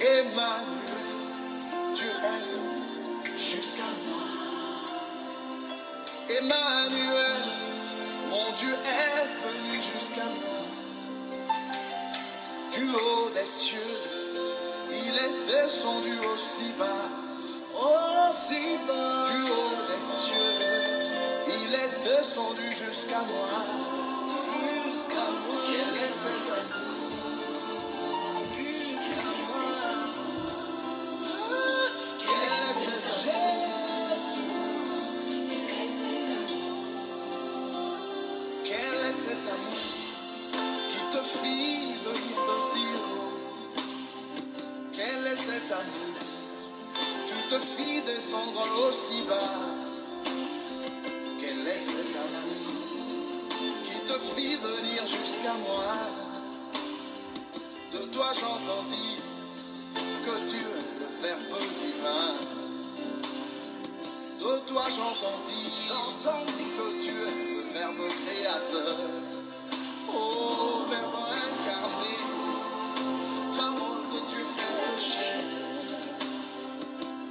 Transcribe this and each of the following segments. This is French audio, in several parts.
Emmanuel, tu es jusqu'à moi. Emmanuel, mon Dieu est venu jusqu'à moi. Du haut des cieux, il est descendu aussi bas. Aussi bas. Du haut des cieux, il est descendu jusqu'à moi. Jusqu'à moi. Quel est cet amour? Jusqu'à moi. Quel est cet Jésus? Quel est cet amour qui te fit venir d'aussi haut? Quel est cet amour qui te fit descendre aussi bas? Quel est cet amour qui te fit venir jusqu'à moi? De toi j'entendis que tu es le Verbe divin. De toi j'entendis que tu es le Verbe créateur. Oh, Verbe incarné, parole de Dieu faite chair.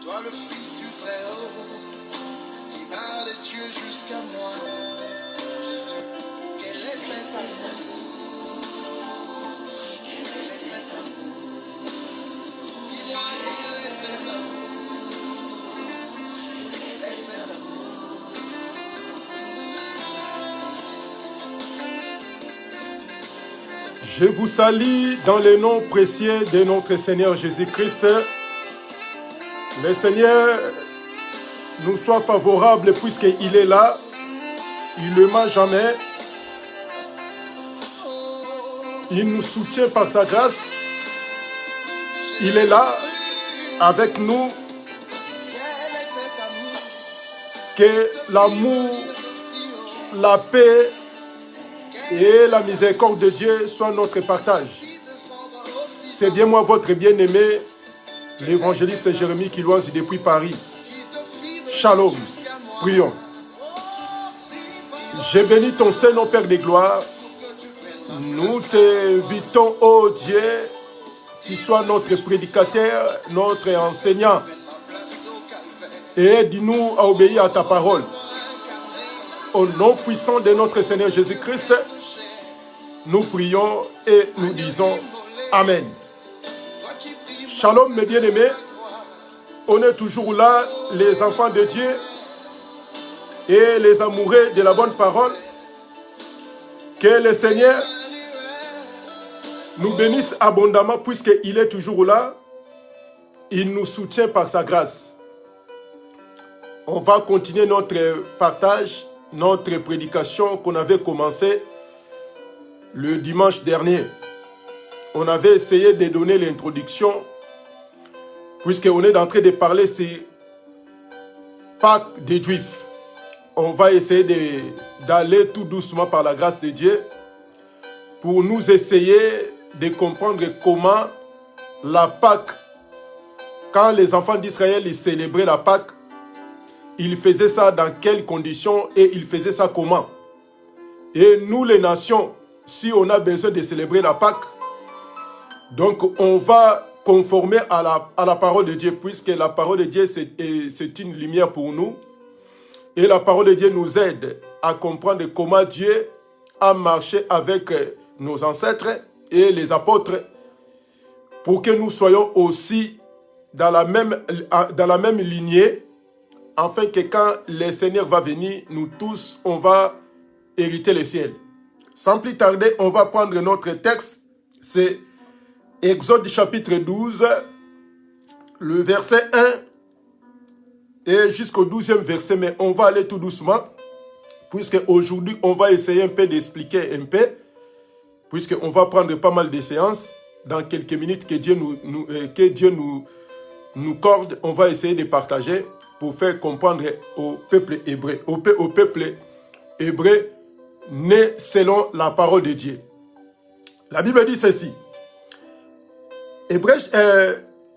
Toi le Fils du Très-Haut, qui va des cieux jusqu'à moi. Jésus, quel est cet amour? Quel est cet amour? Dis-moi, quel est cet amour? Quel est cet amour? Je vous salue dans le nom précieux de notre Seigneur Jésus-Christ. Le Seigneur nous soit favorable puisqu'il est là. Il ne ment jamais. Il nous soutient par sa grâce. Il est là avec nous. Que l'amour, la paix et la miséricorde de Dieu soient notre partage. C'est bien moi, votre bien-aimé, l'évangéliste Jérémie Kiloise depuis Paris. Shalom. Prions. Je bénis ton Saint-Nom, Père des gloires. Nous t'invitons, ô Dieu, tu sois notre prédicateur, notre enseignant. Et aide-nous à obéir à ta parole. Au nom puissant de notre Seigneur Jésus-Christ, nous prions et nous disons Amen. Shalom mes bien-aimés. On est toujours là, les enfants de Dieu et les amoureux de la bonne parole. Que le Seigneur nous bénisse abondamment puisqu'il est toujours là. Il nous soutient par sa grâce. On va continuer notre partage, notre prédication qu'on avait commencé le dimanche dernier. On avait essayé de donner l'introduction puisqu'on est en train de parler sur Pâques des Juifs. On va essayer d'aller tout doucement par la grâce de Dieu pour nous essayer de comprendre comment la Pâque, quand les enfants d'Israël célébraient la Pâque, ils faisaient ça dans quelles conditions et ils faisaient ça comment. Et nous les nations, si on a besoin de célébrer la Pâque, donc on va conformer à la parole de Dieu, puisque la parole de Dieu c'est une lumière pour nous. Et la parole de Dieu nous aide à comprendre comment Dieu a marché avec nos ancêtres et les apôtres pour que nous soyons aussi dans la même lignée, afin que quand le Seigneur va venir, nous tous, on va hériter le ciel. Sans plus tarder, on va prendre notre texte. C'est Exode chapitre 12, le verset 1 et jusqu'au 12e verset. Mais on va aller tout doucement, puisque aujourd'hui, on va essayer un peu d'expliquer un peu, puisqu'on va prendre pas mal de séances. Dans quelques minutes que Dieu nous corde, on va essayer de partager pour faire comprendre au peuple hébreu, au peuple hébreu né selon la parole de Dieu. La Bible dit ceci.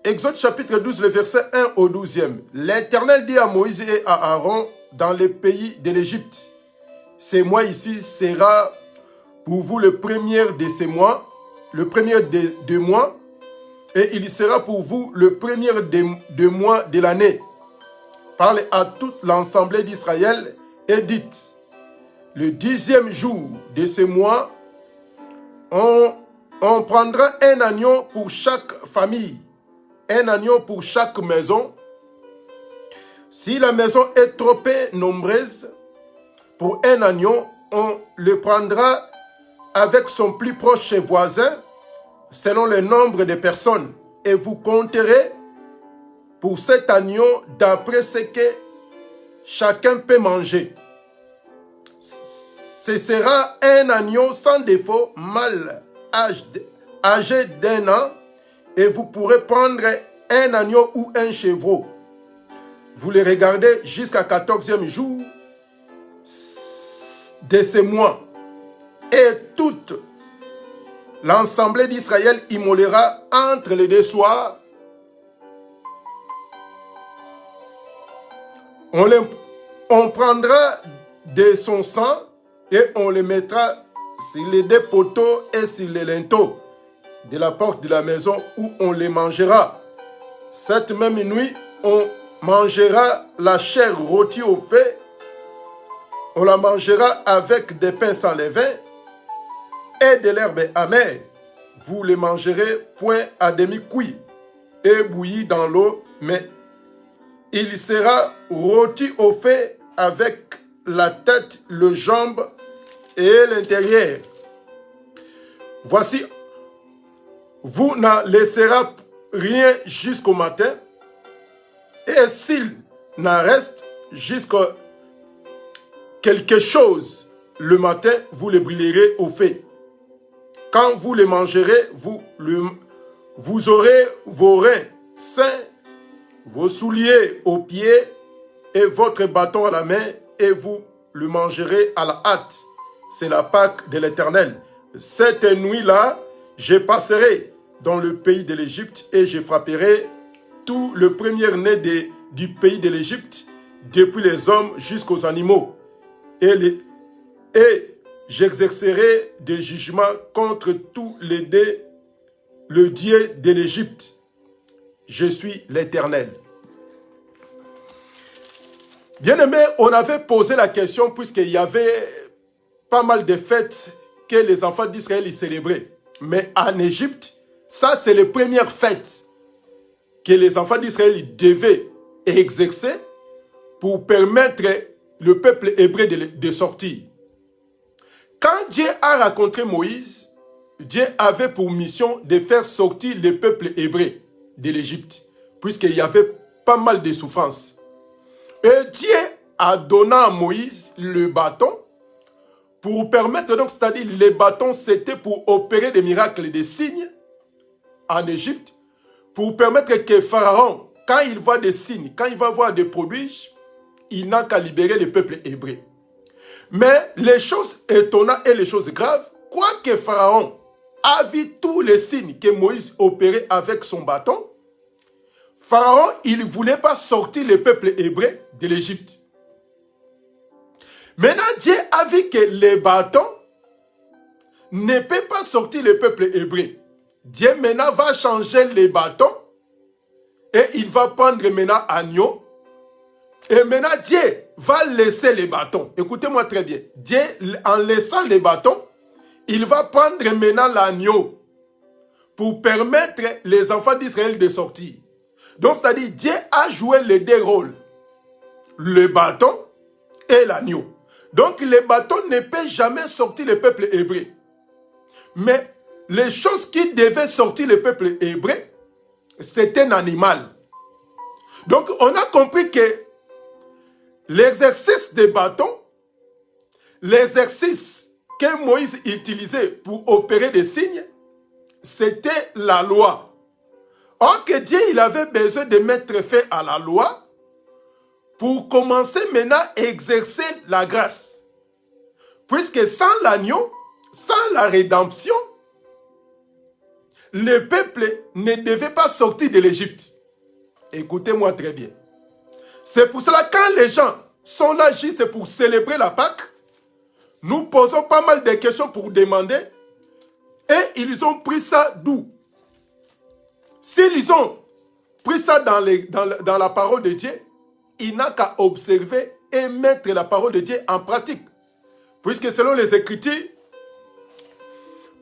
Exode chapitre 12, le verset 1 au 12e. L'Éternel dit à Moïse et à Aaron dans le pays de l'Égypte, ces mois ici sera pour vous le premier de ces mois, le premier des mois, et il sera pour vous le premier des mois de l'année. Parlez à toute l'assemblée d'Israël et dites, le 10e jour de ce mois, on prendra un agneau pour chaque famille, un agneau pour chaque maison. Si la maison est trop peu nombreuse, pour un agneau, on le prendra avec son plus proche voisin, selon le nombre de personnes, et vous compterez pour cet agneau d'après ce que chacun peut manger. Ce sera un agneau sans défaut, mâle, âgé d'1 an, et vous pourrez prendre un agneau ou un chevreau. Vous les regardez jusqu'à 14e jour de ce mois. Et toute l'assemblée d'Israël immolera entre les deux soirs. On prendra de son sang et on le mettra sur les deux poteaux et sur les linteaux de la porte de la maison où on les mangera. Cette même nuit, on mangera la chair rôtie au feu. On la mangera avec des pains sans levain et de l'herbe amère. Vous les mangerez point à demi-cuit et bouilli dans l'eau, mais il sera rôti au feu avec la tête, le jambe et l'intérieur. Voici, vous n'en laisserez rien jusqu'au matin, et s'il n'en reste jusqu'à quelque chose le matin, vous le brûlerez au feu. Quand vous le mangerez, vous aurez vos reins sains, vos souliers aux pieds et votre bâton à la main, et vous le mangerez à la hâte. C'est la Pâque de l'Éternel. Cette nuit-là, je passerai dans le pays de l'Égypte et je frapperai tout le premier-né du pays de l'Égypte, depuis les hommes jusqu'aux animaux. Et j'exercerai des jugements contre tous le Dieu de l'Égypte. Je suis l'Éternel. Bien-aimés, on avait posé la question puisqu'il y avait pas mal de fêtes que les enfants d'Israël célébraient. Mais en Égypte, ça c'est les premières fêtes que les enfants d'Israël devaient exercer pour permettre le peuple hébreu de sortir. Quand Dieu a rencontré Moïse, Dieu avait pour mission de faire sortir le peuple hébreu de l'Égypte, puisqu'il y avait pas mal de souffrances. Et Dieu a donné à Moïse le bâton pour permettre, donc, c'est-à-dire le bâton, c'était pour opérer des miracles et des signes en Égypte, pour permettre que Pharaon, quand il voit des signes, quand il va voir des prodiges, il n'a qu'à libérer le peuple hébreu. Mais les choses étonnantes et les choses graves, quoique Pharaon a vu tous les signes que Moïse opérait avec son bâton, Pharaon, il ne voulait pas sortir le peuple hébreu de l'Égypte. Maintenant, Dieu a vu que le bâton ne peut pas sortir le peuple hébreu. Dieu maintenant va changer les bâtons et il va prendre maintenant agneau. Et maintenant, Dieu va laisser les bâtons. Écoutez-moi très bien. Dieu, en laissant les bâtons, il va prendre maintenant l'agneau pour permettre les enfants d'Israël de sortir. Donc, c'est-à-dire, Dieu a joué les deux rôles. Le bâton et l'agneau. Donc, le bâton ne peut jamais sortir le peuple hébreu. Mais les choses qui devaient sortir le peuple hébreu, c'est un animal. Donc, on a compris que l'exercice des bâtons, l'exercice que Moïse utilisait pour opérer des signes, c'était la loi. Or que Dieu, il avait besoin de mettre fin à la loi pour commencer maintenant à exercer la grâce. Puisque sans l'agneau, sans la rédemption, le peuple ne devait pas sortir de l'Égypte. Écoutez-moi très bien. C'est pour cela que quand les gens sont là juste pour célébrer la Pâque, nous posons pas mal de questions pour demander, et ils ont pris ça d'où? S'ils ont pris ça dans la parole de Dieu, il n'a qu'à observer et mettre la parole de Dieu en pratique. Puisque selon les Écritures,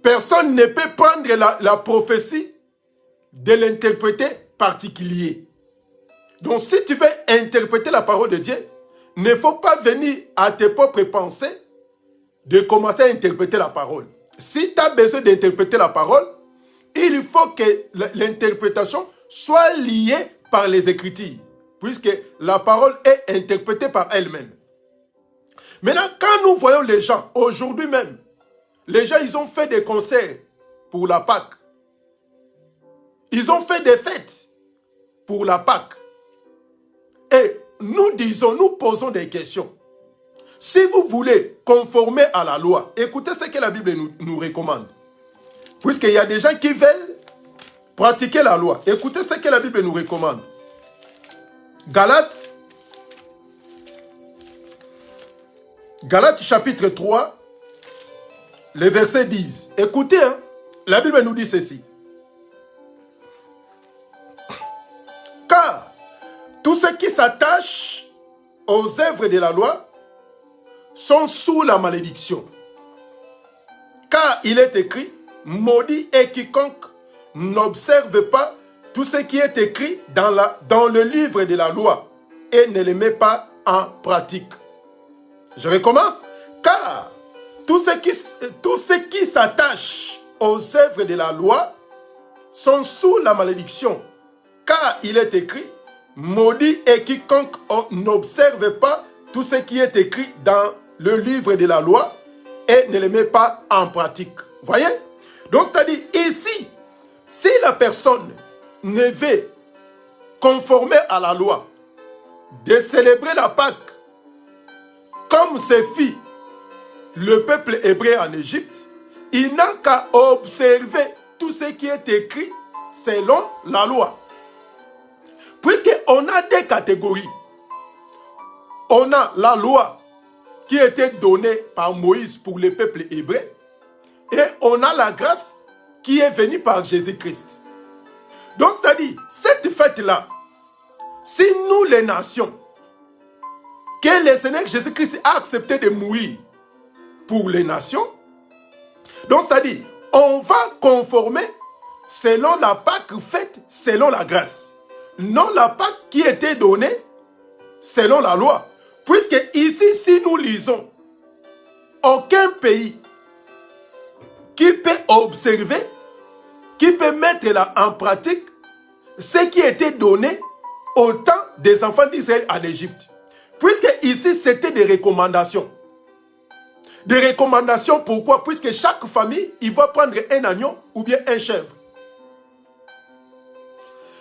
personne ne peut prendre la prophétie de l'interpréter particulier. Donc si tu veux interpréter la parole de Dieu, il ne faut pas venir à tes propres pensées de commencer à interpréter la parole. Si tu as besoin d'interpréter la parole, il faut que l'interprétation soit liée par les Écritures, puisque la parole est interprétée par elle-même. Maintenant, quand nous voyons les gens, aujourd'hui même, les gens, ils ont fait des concerts pour la Pâque. Ils ont fait des fêtes pour la Pâque. Et nous posons des questions. Si vous voulez conformer à la loi, écoutez ce que la Bible nous recommande. Puisqu'il y a des gens qui veulent pratiquer la loi. Écoutez ce que la Bible nous recommande. Galates chapitre 3, le verset 10. Écoutez, la Bible nous dit ceci. Car tous ceux qui s'attachent aux œuvres de la loi sont sous la malédiction. Car il est écrit, maudit est quiconque n'observe pas tout ce qui est écrit dans le livre de la loi et ne le met pas en pratique. Je recommence. Car tous ceux qui s'attachent aux œuvres de la loi sont sous la malédiction. Car il est écrit, maudit est quiconque n'observe pas tout ce qui est écrit dans le livre de la loi et ne le met pas en pratique. Voyez? Donc, c'est-à-dire, ici, si la personne ne veut conformer à la loi de célébrer la Pâque comme se fit le peuple hébreu en Égypte, il n'a qu'à observer tout ce qui est écrit selon la loi. Puisqu'on a des catégories. On a la loi qui a été donnée par Moïse pour le peuple hébreu et on a la grâce qui est venue par Jésus-Christ. Donc, c'est-à-dire, cette fête-là, si nous les nations, que le Seigneur Jésus-Christ a accepté de mourir pour les nations, donc c'est-à-dire, on va conformer selon la Pâque faite selon la grâce. Non la Pâque qui était donnée selon la loi. Puisque ici, si nous lisons, aucun pays qui peut observer, qui peut mettre en pratique ce qui était donné au temps des enfants d'Israël en Égypte. Puisque ici, c'était des recommandations. Des recommandations, pourquoi? Puisque chaque famille, il va prendre un agneau ou bien un chèvre.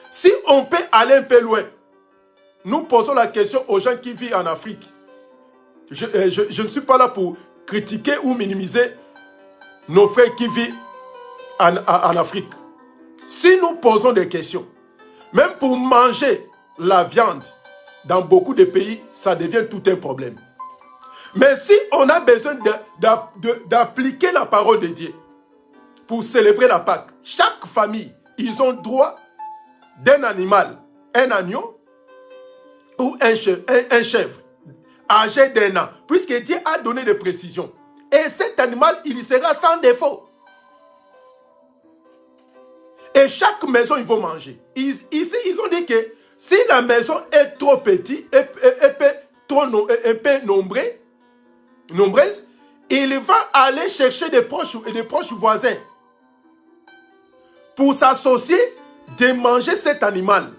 Si on peut aller un peu loin, nous posons la question aux gens qui vivent en Afrique. Je ne suis pas là pour critiquer ou minimiser nos frères qui vivent en Afrique. Si nous posons des questions, même pour manger la viande, dans beaucoup de pays, ça devient tout un problème. Mais si on a besoin d'appliquer la parole de Dieu pour célébrer la Pâque, chaque famille, ils ont droit d'un animal, un agneau ou un chèvre, âgé d'1 an, puisque Dieu a donné des précisions. Et cet animal, il sera sans défaut. Et chaque maison, ils vont manger. Ici, ils ont dit que si la maison est trop petite, un peu nombreuse, il va aller chercher des proches voisins pour s'associer de manger cet animal.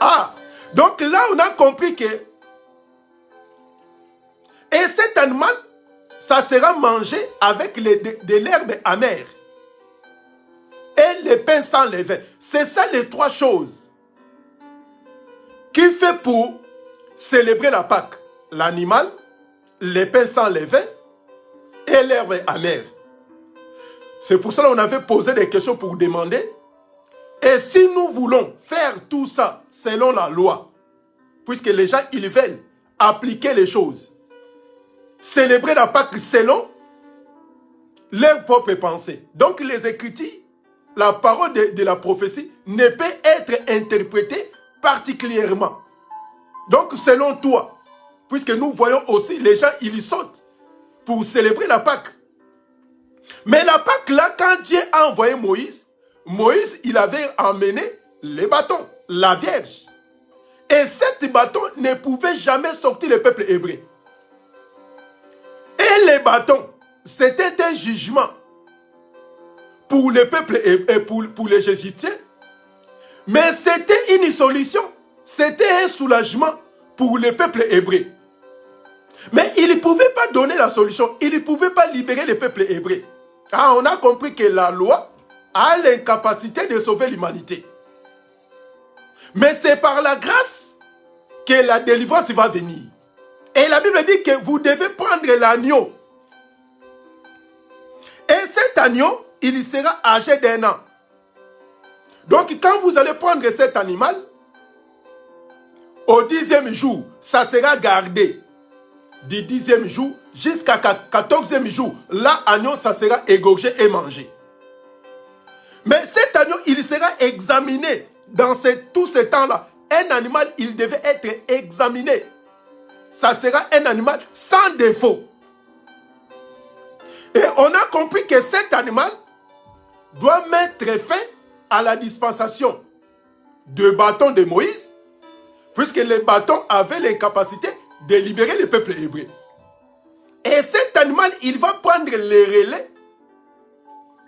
Ah, donc là, on a compris que et cet animal, ça sera mangé avec de l'herbe amère et le pain sans levain. C'est ça les trois choses qui fait pour célébrer la Pâque. L'animal, le pain sans levain et l'herbe amère. C'est pour cela qu'on avait posé des questions pour demander. Et si nous voulons faire tout ça selon la loi, puisque les gens, ils veulent appliquer les choses, célébrer la Pâque selon leurs propres pensées. Donc les Écritures la parole de la prophétie ne peut être interprétée particulièrement. Donc, selon toi, puisque nous voyons aussi les gens, ils sautent pour célébrer la Pâque. Mais la Pâque, là, quand Dieu a envoyé Moïse, Moïse, il avait emmené les bâtons, la Vierge. Et cet bâton ne pouvait jamais sortir le peuple hébreu. Et les bâtons, c'était un jugement pour le peuple et pour les Égyptiens. Mais c'était une solution. C'était un soulagement pour le peuple hébreu. Mais il ne pouvait pas donner la solution. Il ne pouvait pas libérer le peuple hébreu. Ah, on a compris que la loi a l'incapacité de sauver l'humanité. Mais c'est par la grâce que la délivrance va venir. Et la Bible dit que vous devez prendre l'agneau. Et cet agneau, il sera âgé d'1 an. Donc quand vous allez prendre cet animal, au 10e jour, ça sera gardé. Du 10e jour jusqu'à 14e jour, là, agneau, ça sera égorgé et mangé. Mais cet agneau, il sera examiné dans tout ce temps-là. Un animal, il devait être examiné. Ça sera un animal sans défaut. Et on a compris que cet animal doit mettre fin à la dispensation de bâton de Moïse, puisque les bâtons avaient l'incapacité de libérer le peuple hébreu. Et cet animal, il va prendre les relais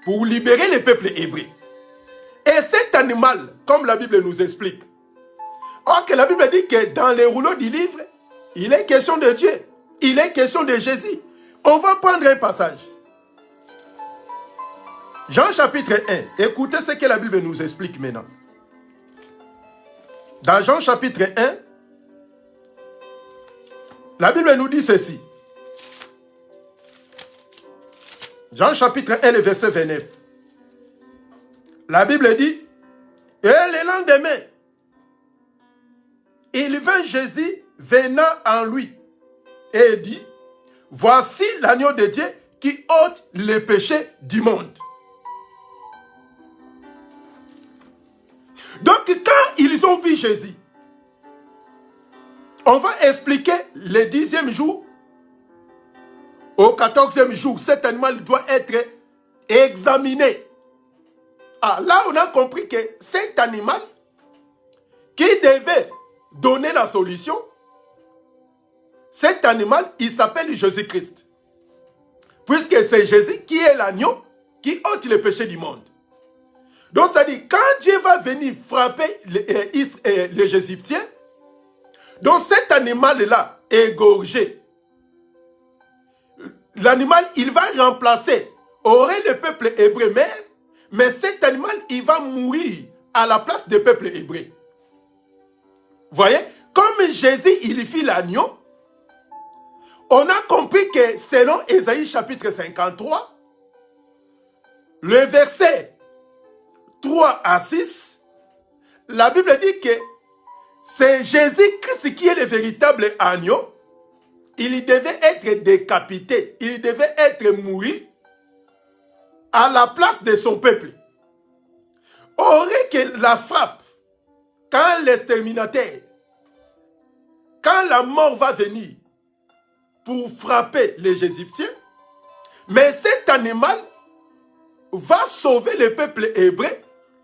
pour libérer le peuple hébreu. Et cet animal, comme la Bible nous explique, or que la Bible dit que dans les rouleaux du livre, il est question de Dieu, il est question de Jésus. On va prendre un passage. Jean chapitre 1, écoutez ce que la Bible nous explique maintenant. Dans Jean chapitre 1, la Bible nous dit ceci. Jean chapitre 1, le verset 29. La Bible dit, et le lendemain, il vint Jésus venant en lui et dit, voici l'agneau de Dieu qui ôte les péchés du monde. Donc quand ils ont vu Jésus, on va expliquer le 10e jour, au 14e jour, cet animal doit être examiné. Ah, là on a compris que cet animal qui devait donner la solution, cet animal, il s'appelle Jésus-Christ. Puisque c'est Jésus qui est l'agneau qui ôte les péchés du monde. Donc, c'est-à-dire, quand Dieu va venir frapper les Égyptiens, donc cet animal-là, égorgé, l'animal, il va remplacer, aurait le peuple hébreu mère, mais cet animal, il va mourir à la place du peuple hébreu. Voyez, comme Jésus, il fit l'agneau, on a compris que selon Ésaïe chapitre 53, le verset 3 à 6, la Bible dit que c'est Jésus-Christ qui est le véritable agneau. Il devait être décapité, il devait être mouru à la place de son peuple. Aurait que la frappe, quand l'exterminateur, quand la mort va venir pour frapper les Égyptiens, mais cet animal va sauver le peuple hébreu.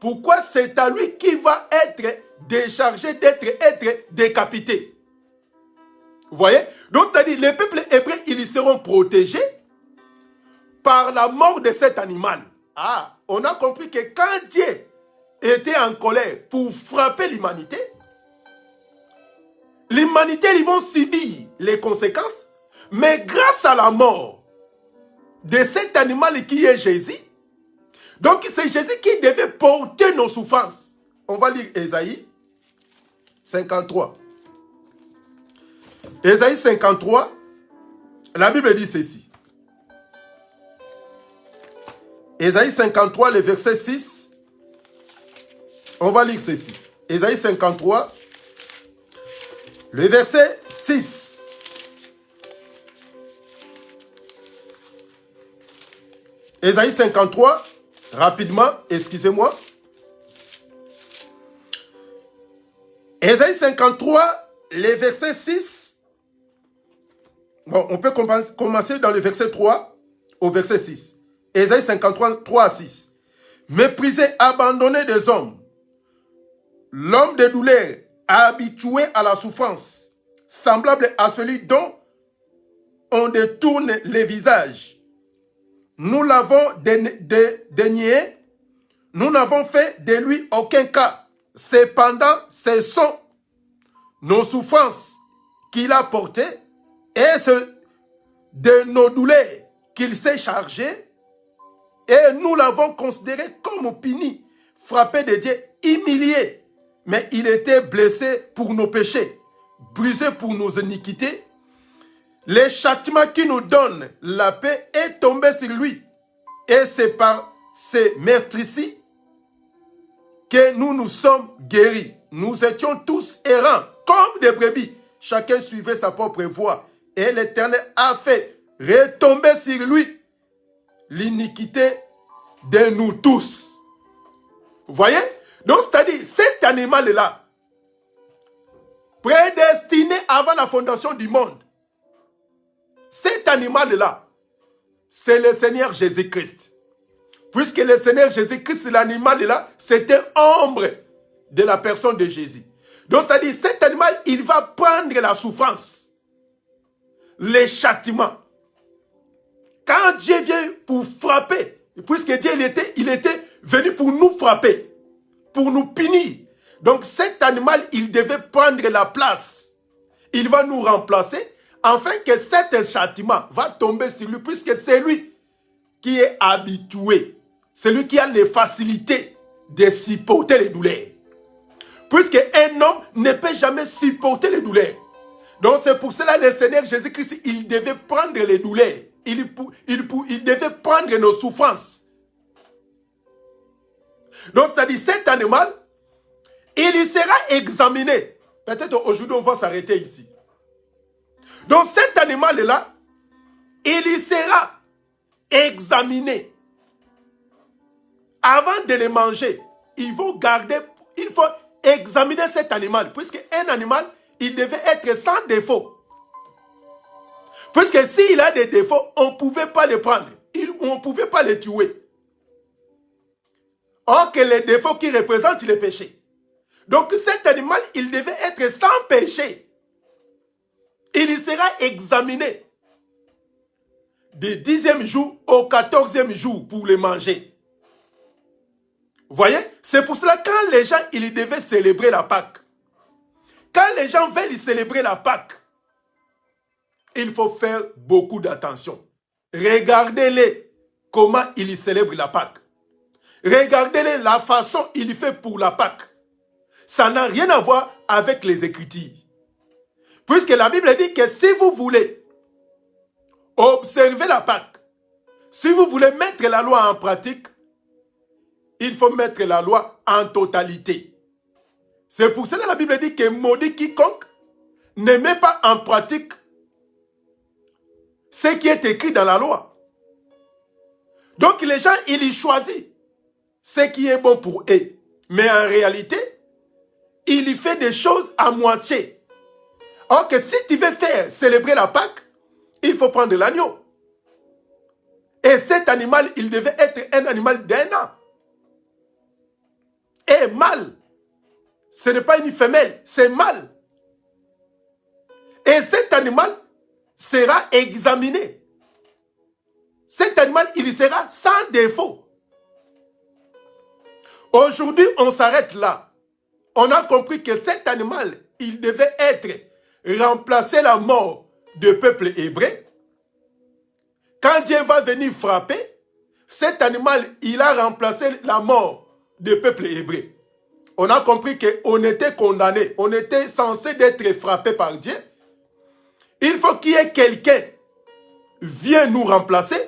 Pourquoi? C'est à lui qui va être déchargé d'être décapité. Vous voyez? Donc, c'est-à-dire, les peuples hébreux, ils seront protégés par la mort de cet animal. Ah, on a compris que quand Dieu était en colère pour frapper l'humanité, l'humanité, ils vont subir les conséquences, mais grâce à la mort de cet animal qui est Jésus, donc c'est Jésus qui devait porter nos souffrances. On va lire Ésaïe 53. Ésaïe 53, la Bible dit ceci. Ésaïe 53, le verset 6. On va lire ceci. Ésaïe 53, le verset 6. Ésaïe 53, Rapidement, excusez-moi. Ésaïe 53, les versets 6. Bon, on peut commencer dans le verset 3 au verset 6. Ésaïe 53, 3 à 6. Méprisé, abandonné des hommes, l'homme de douleur, habitué à la souffrance, semblable à celui dont on détourne les visages. Nous l'avons dénié, nous n'avons fait de lui aucun cas. Cependant, ce sont nos souffrances qu'il a portées et de nos douleurs qu'il s'est chargé, et nous l'avons considéré comme puni, frappé de Dieu, humilié. Mais il était blessé pour nos péchés, brisé pour nos iniquités. Le châtiment qui nous donne la paix est tombé sur lui. Et c'est par ces meurtres-ci que nous nous sommes guéris. Nous étions tous errants, comme des brebis. Chacun suivait sa propre voie. Et l'Éternel a fait retomber sur lui l'iniquité de nous tous. Vous voyez? Donc, c'est-à-dire, cet animal-là, prédestiné avant la fondation du monde, cet animal-là, c'est le Seigneur Jésus-Christ. Puisque le Seigneur Jésus-Christ, l'animal-là, c'était ombre de la personne de Jésus. Donc, c'est-à-dire, cet animal, il va prendre la souffrance, les châtiments. Quand Dieu vient pour frapper, puisque Dieu, il était venu pour nous frapper, pour nous punir. Donc, cet animal, il devait prendre la place. Il va nous remplacer, afin que cet châtiment va tomber sur lui, puisque c'est lui qui est habitué. C'est lui qui a les facilités de supporter les douleurs. Puisque un homme ne peut jamais supporter les douleurs. Donc c'est pour cela que le Seigneur Jésus-Christ, il devait prendre les douleurs. Il devait prendre nos souffrances. Donc c'est-à-dire cet animal, il sera examiné. Peut-être aujourd'hui on va s'arrêter ici. Donc cet animal-là, il sera examiné. Avant de le manger, il faut examiner cet animal. Puisque un animal, il devait être sans défaut. Puisque s'il a des défauts, on ne pouvait pas le prendre. On ne pouvait pas le tuer. Or que les défauts qui représentent le péché. Donc cet animal, il devait être sans péché. Il sera examiné du 10e jour au 14e jour pour le manger. Vous voyez? C'est pour cela que quand les gens, ils devaient célébrer la Pâque. Quand les gens veulent célébrer la Pâque, il faut faire beaucoup d'attention. Regardez-les comment ils célèbrent la Pâque. Regardez-les la façon qu'ils font pour la Pâque. Ça n'a rien à voir avec les Écritures. Puisque la Bible dit que si vous voulez observer la Pâque, si vous voulez mettre la loi en pratique, il faut mettre la loi en totalité. C'est pour cela que la Bible dit que maudit quiconque ne met pas en pratique ce qui est écrit dans la loi. Donc les gens, ils choisissent ce qui est bon pour eux. Mais en réalité, il fait des choses à moitié. Or que si tu veux faire célébrer la Pâque, il faut prendre l'agneau. Et cet animal, il devait être un animal d'un an. Et mâle. Ce n'est pas une femelle, c'est mâle. Et cet animal sera examiné. Cet animal, il sera sans défaut. Aujourd'hui, on s'arrête là. On a compris que cet animal, il devait remplacer la mort du peuple hébreu. Quand Dieu va venir frapper, cet animal, il a remplacé la mort du peuple hébreu. On a compris qu'on était condamné, on était censé être frappé par Dieu. Il faut qu'il y ait quelqu'un qui vienne nous remplacer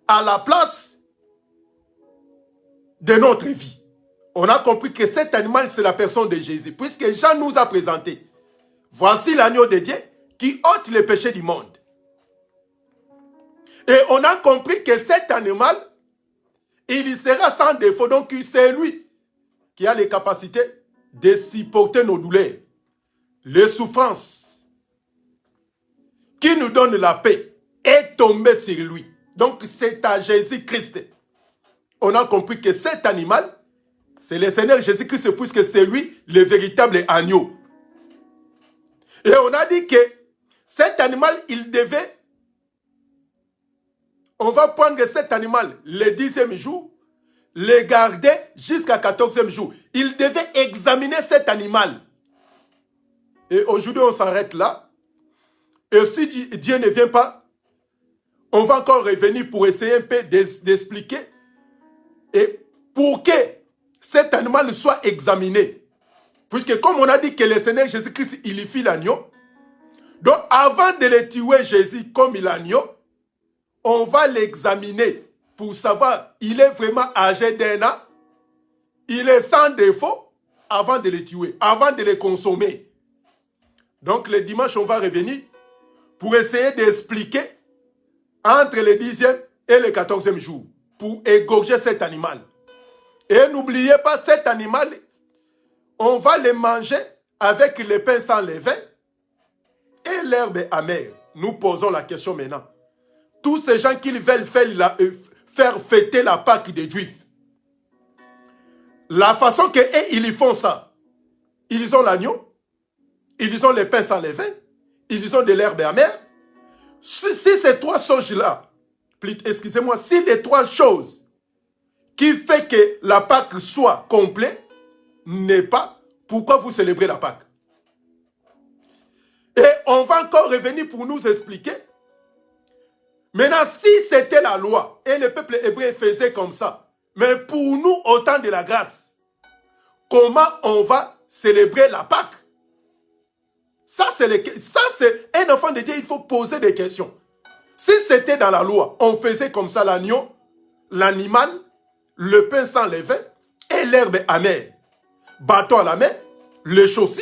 à la place de notre vie. On a compris que cet animal, c'est la personne de Jésus, puisque Jean nous a présenté. Voici l'agneau de Dieu qui ôte les péchés du monde. Et on a compris que cet animal, il sera sans défaut. Donc c'est lui qui a les capacités de supporter nos douleurs, les souffrances, qui nous donne la paix, est tombé sur lui. Donc c'est à Jésus-Christ. On a compris que cet animal, c'est le Seigneur Jésus-Christ, puisque c'est lui le véritable agneau. Et on a dit que cet animal, il devait, on va prendre cet animal le 10e jour, le garder jusqu'à 14e jour. Il devait examiner cet animal. Et aujourd'hui, on s'arrête là. Et si Dieu ne vient pas, on va encore revenir pour essayer un peu d'expliquer et pour que cet animal soit examiné. Puisque comme on a dit que le Seigneur Jésus-Christ, il y fit l'agneau. Donc avant de le tuer Jésus comme l'agneau, on va l'examiner pour savoir il est vraiment âgé d'1 an, il est sans défaut avant de le tuer, avant de le consommer. Donc le dimanche, on va revenir pour essayer d'expliquer entre le 10e et le 14e jour pour égorger cet animal. Et n'oubliez pas, cet animal, on va le manger avec le pain sans levain et l'herbe amère. Nous posons la question maintenant. Tous ces gens qui veulent faire fêter la Pâque des Juifs, la façon qu'ils font ça, ils ont l'agneau, ils ont le pain sans levain, ils ont de l'herbe amère. Si ces trois choses-là, excusez-moi, si les trois choses qui fait que la Pâque soit complète n'est pas, pourquoi vous célébrez la Pâque? Et on va encore revenir pour nous expliquer. Maintenant, si c'était la loi et le peuple hébreu faisait comme ça, mais pour nous, au temps de la grâce, comment on va célébrer la Pâque? Ça, c'est un enfant de Dieu, il faut poser des questions. Si c'était dans la loi, on faisait comme ça l'agneau, l'animal, le pain sans levain et l'herbe amère, bâton à la main, le chaussy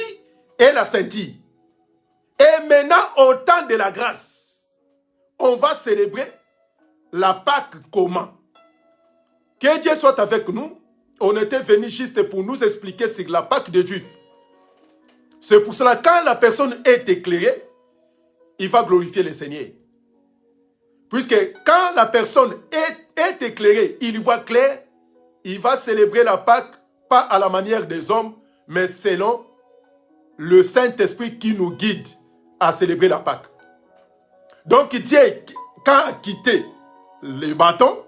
et la ceinture. Et maintenant, au temps de la grâce, on va célébrer la Pâque comment? Que Dieu soit avec nous. On était venu juste pour nous expliquer sur la Pâque des Juifs. C'est pour cela que quand la personne est éclairée, il va glorifier le Seigneur. Puisque quand la personne est éclairée, il voit clair, il va célébrer la Pâque, pas à la manière des hommes, mais selon le Saint-Esprit qui nous guide à célébrer la Pâque. Donc Dieu, quand il a quitté le bâton,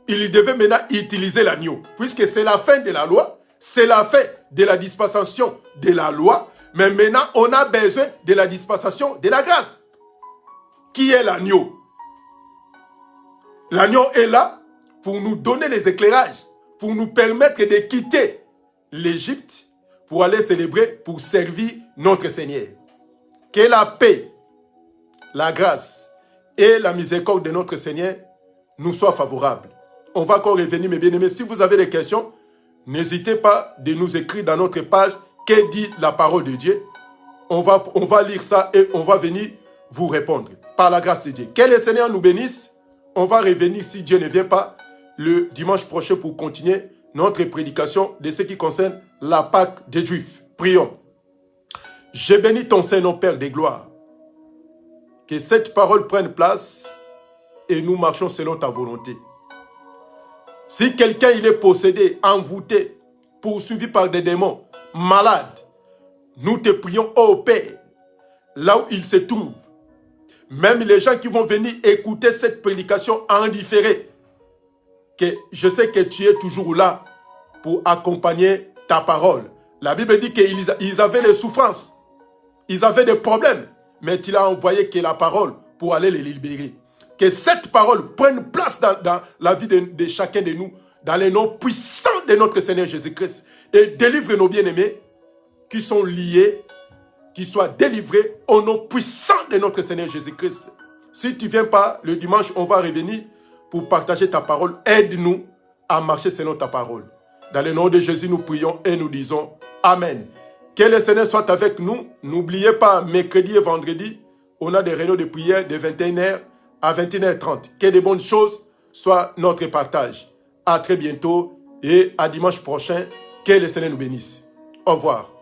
il devait maintenant utiliser l'agneau. Puisque c'est la fin de la loi, c'est la fin de la dispensation de la loi, mais maintenant on a besoin de la dispensation de la grâce. Qui est l'agneau? L'agneau est là pour nous donner les éclairages, pour nous permettre de quitter l'Égypte pour aller célébrer, pour servir notre Seigneur. Que la paix, la grâce et la miséricorde de notre Seigneur nous soient favorables. On va encore revenir, mes bien-aimés. Si vous avez des questions, n'hésitez pas de nous écrire dans notre page « Que dit la parole de Dieu ?» On va lire ça et on va venir vous répondre. Par la grâce de Dieu. Que le Seigneur nous bénisse. On va revenir, si Dieu ne vient pas, le dimanche prochain pour continuer notre prédication de ce qui concerne la Pâque des Juifs. Prions. Je bénis ton Saint-Nom, Père des gloires. Que cette parole prenne place et nous marchons selon ta volonté. Si quelqu'un il est possédé, envoûté, poursuivi par des démons, malade, nous te prions, ô Père, là où il se trouve. Même les gens qui vont venir écouter cette prédication en différé, que je sais que tu es toujours là pour accompagner ta parole. La Bible dit qu'ils avaient des souffrances, ils avaient des problèmes, mais tu l'as envoyé que la parole pour aller les libérer. Que cette parole prenne place dans la vie de chacun de nous, dans les noms puissants de notre Seigneur Jésus-Christ, et délivre nos bien-aimés qui sont liés, qui soient délivrés au nom puissant de notre Seigneur Jésus-Christ. Si tu ne viens pas, le dimanche, on va revenir pour partager ta parole. Aide-nous à marcher selon ta parole. Dans le nom de Jésus, nous prions et nous disons Amen. Que le Seigneur soit avec nous. N'oubliez pas, mercredi et vendredi, on a des réunions de prière de 21h à 21h30. Que de bonnes choses soient notre partage. à très bientôt et à dimanche prochain. Que le Seigneur nous bénisse. Au revoir.